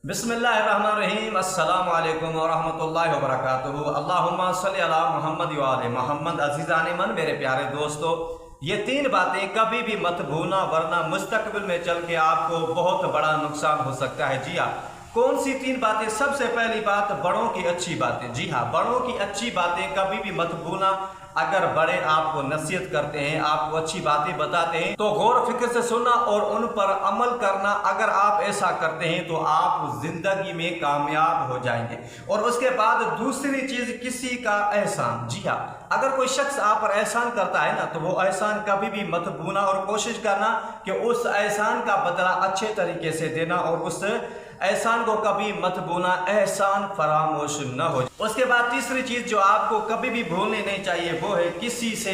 बिस्मिल्लाहिर्रहमानिर्रहीम। अस्सलामु अलैकुम वरहमतुल्लाहि वबरकातुहू। अल्लाहुम्मा सल्ली अला मुहम्मद व आले मोहम्मद। अज़ीज़ान मन, मेरे प्यारे दोस्तों, ये तीन बातें कभी भी मत भूलना, वरना मुस्तकबिल में चल के आपको बहुत बड़ा नुकसान हो सकता है। जी हाँ, कौन सी तीन बातें? सबसे पहली बात, बड़ों की अच्छी बातें। जी हाँ, बड़ों की अच्छी बातें कभी भी मत भूलना। अगर बड़े आपको नसीहत करते हैं, आपको अच्छी बातें बताते हैं, तो गौर फिक्र से सुनना और उन पर अमल करना। अगर आप ऐसा करते हैं तो आप जिंदगी में कामयाब हो जाएंगे। और उसके बाद दूसरी चीज, किसी का एहसान। जी हाँ, अगर कोई शख्स आप पर एहसान करता है ना, तो वो एहसान कभी भी मत भूलना और कोशिश करना कि उस एहसान का बदला अच्छे तरीके से देना, और उस एहसान को कभी मत भूलना, एहसान फरामोश न हो। उसके बाद तीसरी चीज जो आपको कभी भी भूलनी नहीं चाहिए, वो है किसी से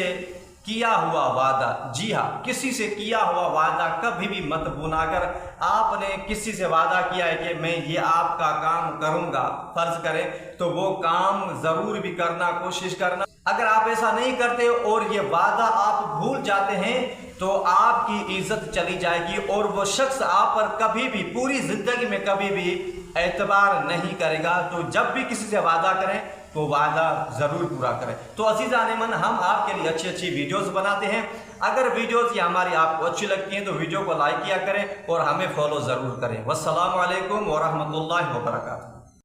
किया हुआ वादा। जी हाँ, किसी से किया हुआ वादा कभी भी मत भूलना। अगर आपने किसी से वादा किया है कि मैं ये आपका काम करूंगा, फर्ज करें, तो वो काम जरूर भी करना, कोशिश करना। अगर आप ऐसा नहीं करते और ये वादा आप भूल जाते हैं, तो आपकी इज्जत चली जाएगी और वो शख्स आप पर कभी भी, पूरी जिंदगी में कभी भी एतबार नहीं करेगा। तो जब भी किसी से वादा करें तो वादा जरूर पूरा करें। तो अज़ीज़ान मन, हम आपके लिए अच्छी अच्छी वीडियोस बनाते हैं। अगर वीडियोस ये हमारी आपको अच्छी लगती हैं तो वीडियो को लाइक किया करें और हमें फॉलो जरूर करें। वस्सलामु अलैकुम वरहमतुल्लाहि वबरकातुहू।